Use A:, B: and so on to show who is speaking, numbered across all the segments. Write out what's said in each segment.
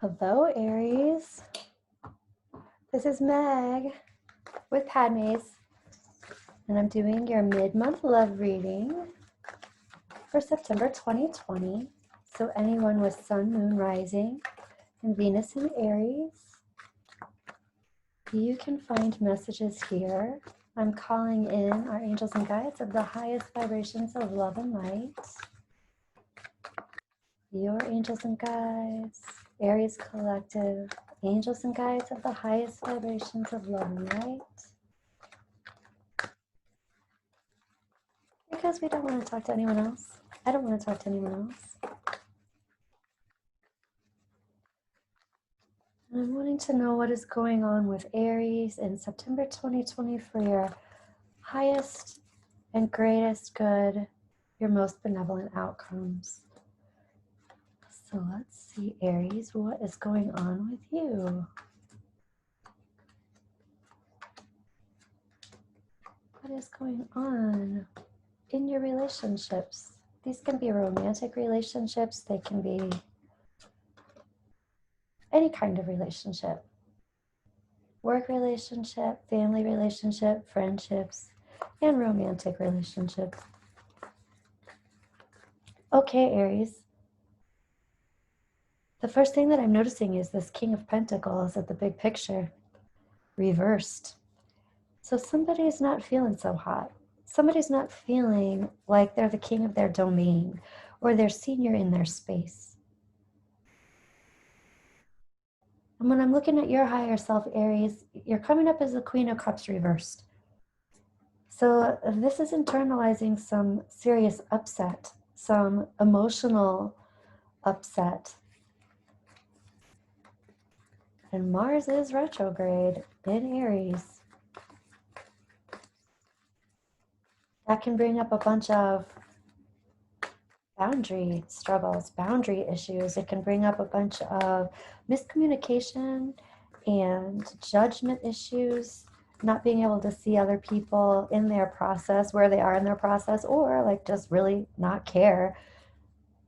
A: Hello, Aries. This is Meg with Padmes, and I'm doing your mid-month love reading for September 2020. So anyone with Sun, Moon, Rising, and Venus in Aries, you can find messages here. I'm calling in our angels and guides of the highest vibrations of love and light. Your angels and guides, Aries Collective, angels and guides of the highest vibrations of love and light. Because we don't want to talk to anyone else. I don't want to talk to anyone else. And I'm wanting to know what is going on with Aries in September 2020 for your highest and greatest good, your most benevolent outcomes. So let's see, Aries, what is going on with you? What is going on in your relationships? These can be romantic relationships. They can be any kind of relationship. Work relationship, family relationship, friendships, and romantic relationships. Okay, Aries. The first thing that I'm noticing is this King of Pentacles at the big picture, reversed. So somebody's not feeling so hot. Somebody's not feeling like they're the king of their domain or they're senior in their space. And when I'm looking at your higher self, Aries, you're coming up as the Queen of Cups reversed. So this is internalizing some serious upset, some emotional upset. And Mars is retrograde in Aries. That can bring up a bunch of boundary struggles, boundary issues. It can bring up a bunch of miscommunication and judgment issues, not being able to see other people in their process, where they are in their process, or like just really not care.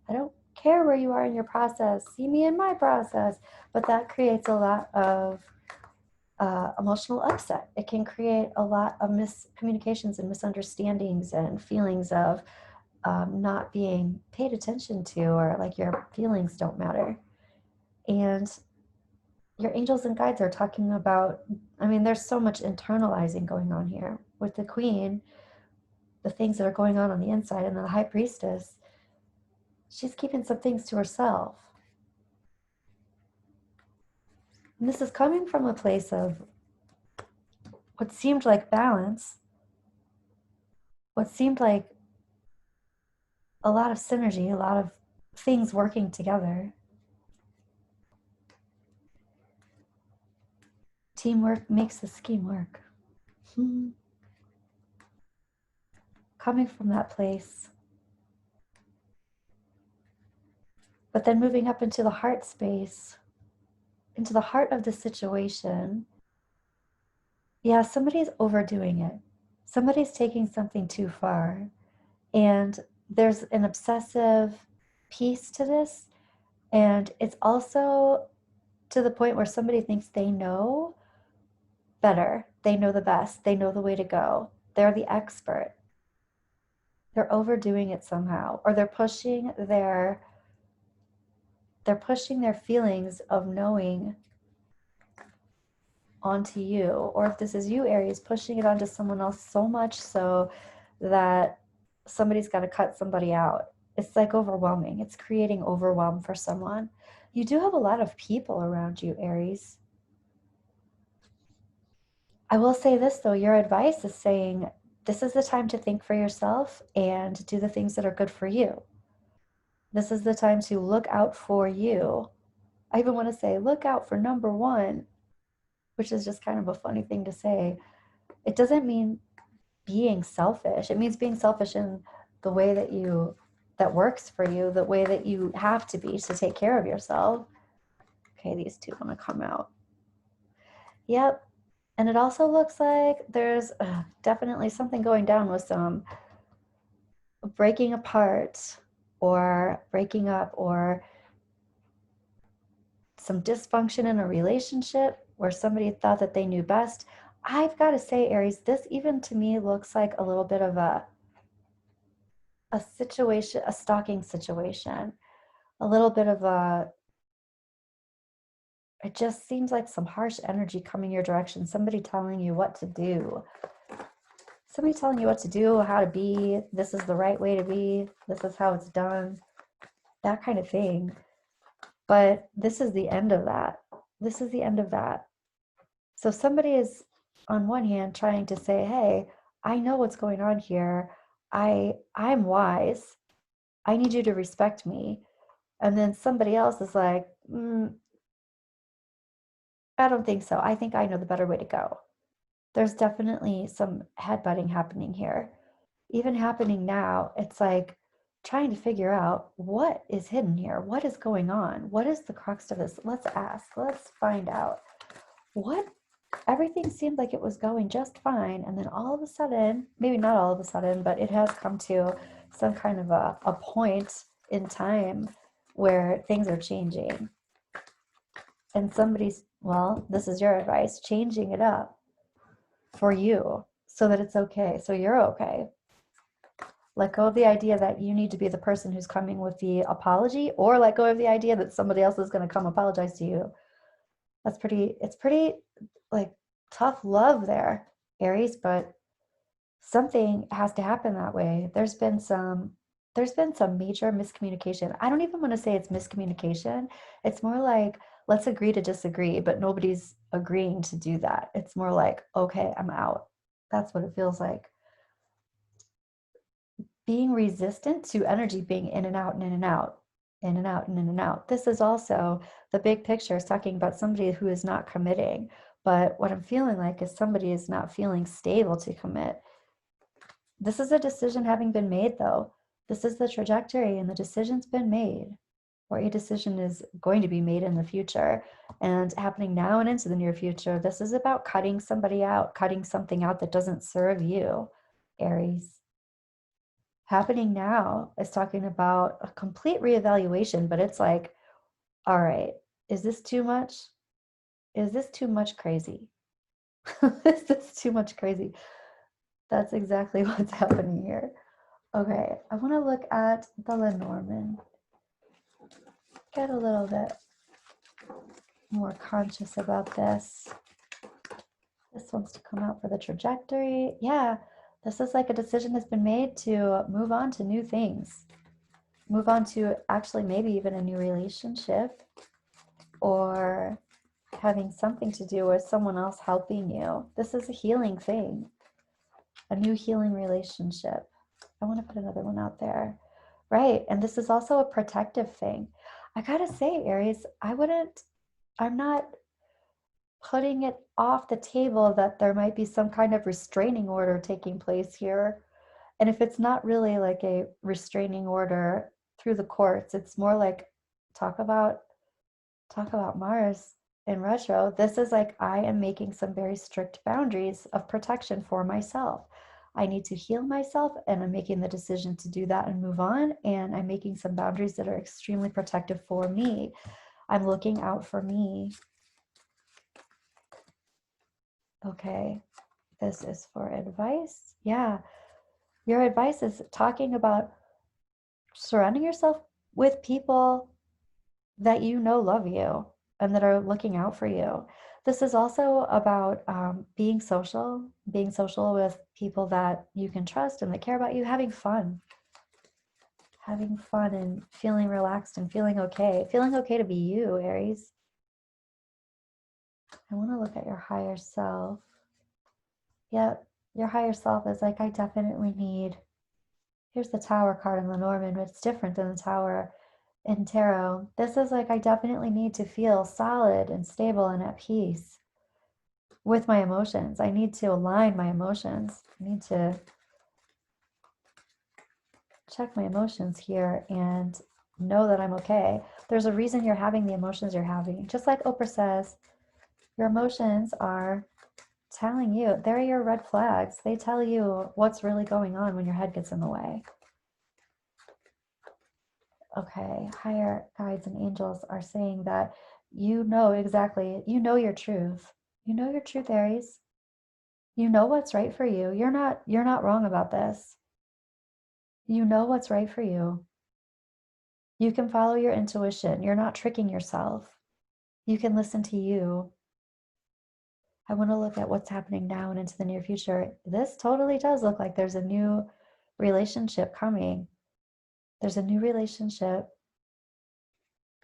A: I don't care where you are in your process. See me in my process. But that creates a lot of emotional upset. It can create a lot of miscommunications and misunderstandings and feelings of not being paid attention to, or like your feelings don't matter. And your angels and guides are talking about, I mean, there's so much internalizing going on here with the Queen, the things that are going on the inside, and the High Priestess. She's keeping some things to herself. And this is coming from a place of what seemed like balance, what seemed like a lot of synergy, a lot of things working together. Teamwork makes the scheme work. Coming from that place. But then moving up into the heart space, into the heart of the situation. Yeah, somebody's overdoing it. Somebody's taking something too far. And there's an obsessive piece to this. And it's also to the point where somebody thinks they know better. They know the best. They know the way to go. They're the expert. They're overdoing it somehow. Or they're pushing their feelings of knowing onto you. Or if this is you, Aries, pushing it onto someone else so much so that somebody's got to cut somebody out. It's like overwhelming. It's creating overwhelm for someone. You do have a lot of people around you, Aries. I will say this though, your advice is saying this is the time to think for yourself and do the things that are good for you. This is the time to look out for you. I even want to say look out for number one, which is just kind of a funny thing to say. It doesn't mean being selfish. It means being selfish in the way that works for you, the way that you have to be to take care of yourself. Okay, these two want to come out. Yep. And it also looks like there's definitely something going down with some breaking apart or breaking up or some dysfunction in a relationship where somebody thought that they knew best. I've got to say, Aries, this even to me looks like a little bit of a situation, a stalking situation, a little bit of a, it just seems like some harsh energy coming your direction, somebody telling you what to do. Somebody telling you what to do, how to be, this is the right way to be, this is how it's done, that kind of thing. But this is the end of that. This is the end of that. So somebody is, on one hand, trying to say, hey, I know what's going on here. I'm wise. I need you to respect me. And then somebody else is like, I don't think so. I think I know the better way to go. There's definitely some headbutting happening here. Even happening now, it's like trying to figure out what is hidden here. What is going on? What is the crux of this? Let's ask. Let's find out. What everything seemed like it was going just fine. And then all of a sudden, maybe not all of a sudden, but it has come to some kind of a point in time where things are changing. And somebody's, well, this is your advice, changing it up for you so that it's okay. So you're okay. Let go of the idea that you need to be the person who's coming with the apology, or let go of the idea that somebody else is going to come apologize to you. It's pretty like tough love there, Aries, but something has to happen that way. There's been some major miscommunication. I don't even want to say it's miscommunication. It's more like, let's agree to disagree, but nobody's agreeing to do that. It's more like, okay, I'm out. That's what it feels like. Being resistant to energy being in and out and in and out, in and out and in and out. This is also the big picture is talking about somebody who is not committing. But what I'm feeling like is somebody is not feeling stable to commit. This is a decision having been made, though. This is the trajectory, and the decision's been made, or a decision is going to be made in the future and happening now and into the near future. This is about cutting somebody out, cutting something out that doesn't serve you, Aries. Happening now is talking about a complete reevaluation, but it's like, all right, is this too much? Is this too much crazy? Is this too much crazy? That's exactly what's happening here. Okay, I want to look at the Lenormand. Get a little bit more conscious about this. This wants to come out for the trajectory. Yeah, this is like a decision has been made to move on to new things. Move on to actually maybe even a new relationship, or having something to do with someone else helping you. This is a healing thing, a new healing relationship. I want to put another one out there. Right. And this is also a protective thing. I got to say, Aries, I'm not putting it off the table that there might be some kind of restraining order taking place here. And if it's not really like a restraining order through the courts, it's more like talk about Mars in retro. This is like I am making some very strict boundaries of protection for myself. I need to heal myself, and I'm making the decision to do that and move on. And I'm making some boundaries that are extremely protective for me. I'm looking out for me. Okay, this is for advice. Yeah, your advice is talking about surrounding yourself with people that you know love you and that are looking out for you. This is also about being social with people that you can trust and that care about you, having fun and feeling relaxed and feeling okay to be you, Aries. I want to look at your higher self. Yep, your higher self is like, I definitely need, here's the Tower card in Lenormand, but it's different than the Tower in tarot. This is like, I definitely need to feel solid and stable and at peace with my emotions. I need to align my emotions. I need to check my emotions here and know that I'm okay. There's a reason you're having the emotions you're having. Just like Oprah says, your emotions are telling you, they're your red flags. They tell you what's really going on when your head gets in the way. Okay, higher guides and angels are saying that You know exactly. You know your truth. You know your truth, Aries. You know what's right for you. You're not wrong about this. You know what's right for you. You can follow your intuition. You're not tricking yourself. You can listen to you. I want to look at what's happening now and into the near future. This totally does look like there's a new relationship coming. There's a new relationship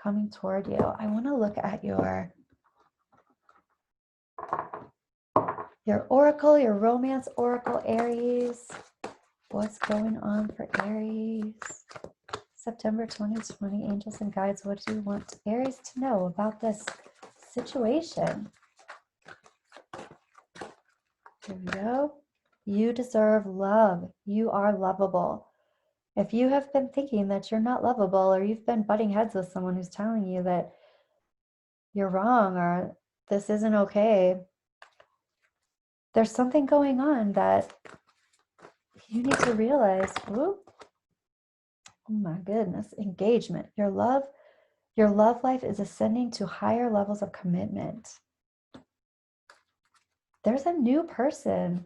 A: coming toward you. I want to look at your oracle, your romance oracle, Aries. What's going on for Aries? September 2020, angels and guides, what do you want Aries to know about this situation? Here we go. You deserve love. You are lovable. If you have been thinking that you're not lovable, or you've been butting heads with someone who's telling you that you're wrong or this isn't okay, there's something going on that you need to realize. Whoop. Oh my goodness, engagement. Your love life is ascending to higher levels of commitment. There's a new person.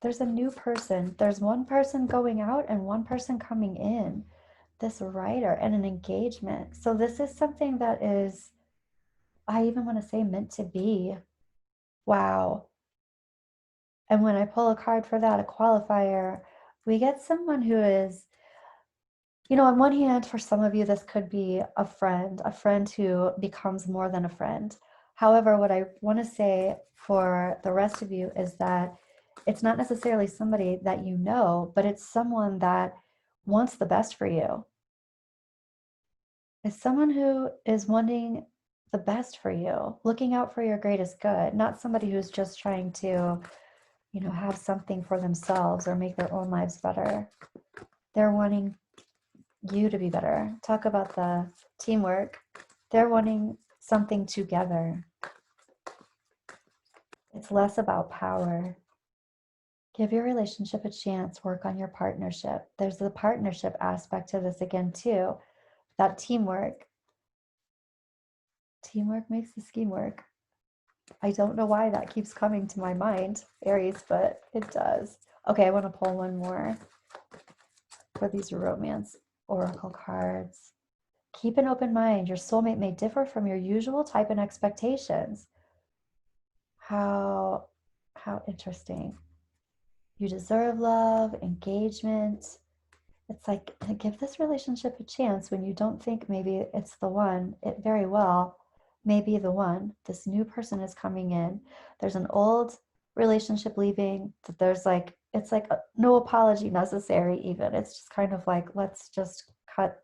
A: There's a new person. There's one person going out and one person coming in. This writer and an engagement. So this is something that is, I even want to say, meant to be. Wow. And when I pull a card for that, a qualifier, we get someone who is, on one hand, for some of you, this could be a friend who becomes more than a friend. However, what I want to say for the rest of you is that it's not necessarily somebody that you know, but it's someone that wants the best for you. It's someone who is wanting the best for you, looking out for your greatest good, not somebody who's just trying to, have something for themselves or make their own lives better. They're wanting you to be better. Talk about the teamwork. They're wanting something together. It's less about power. Give your relationship a chance. Work on your partnership. There's the partnership aspect to this again, too. That teamwork. Teamwork makes the scheme work. I don't know why that keeps coming to my mind, Aries, but it does. Okay, I want to pull one more for these romance oracle cards. Keep an open mind. Your soulmate may differ from your usual type and expectations. How interesting. You deserve love, engagement. It's like, give this relationship a chance when you don't think maybe it's the one. It very well may be the one. This new person is coming in. There's an old relationship leaving. There's like, it's like no apology necessary even. It's just kind of like, let's just cut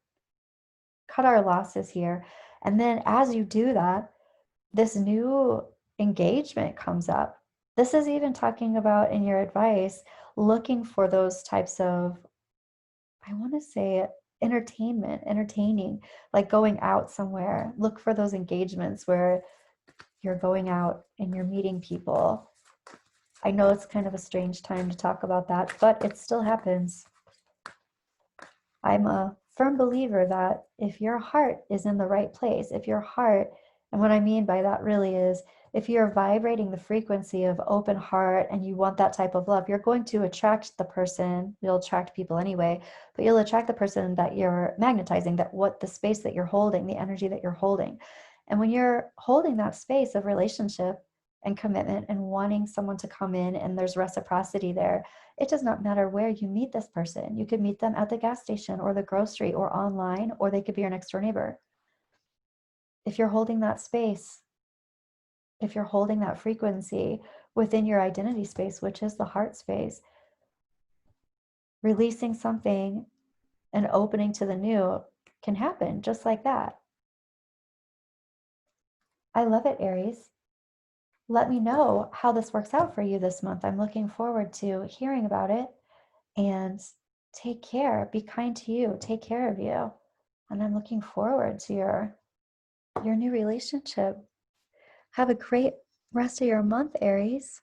A: our losses here. And then as you do that, this new engagement comes up. This is even talking about in your advice, looking for those types of, I want to say, entertaining, like going out somewhere. Look for those engagements where you're going out and you're meeting people. I know it's kind of a strange time to talk about that, but it still happens. I'm a firm believer that if your heart is in the right place, if your heart, and what I mean by that really is if you're vibrating the frequency of open heart and you want that type of love, you're going to attract the person. You'll attract people anyway, but you'll attract the person that you're magnetizing, that what the space that you're holding, the energy that you're holding. And when you're holding that space of relationship and commitment and wanting someone to come in and there's reciprocity there, it does not matter where you meet this person. You could meet them at the gas station or the grocery or online, or they could be your next door neighbor. If you're holding that space, if you're holding that frequency within your identity space, which is the heart space, releasing something and opening to the new can happen just like that. I love it, Aries. Let me know how this works out for you this month. I'm looking forward to hearing about it. And take care. Be kind to you. Take care of you. And I'm looking forward to your new relationship. Have a great rest of your month, Aries.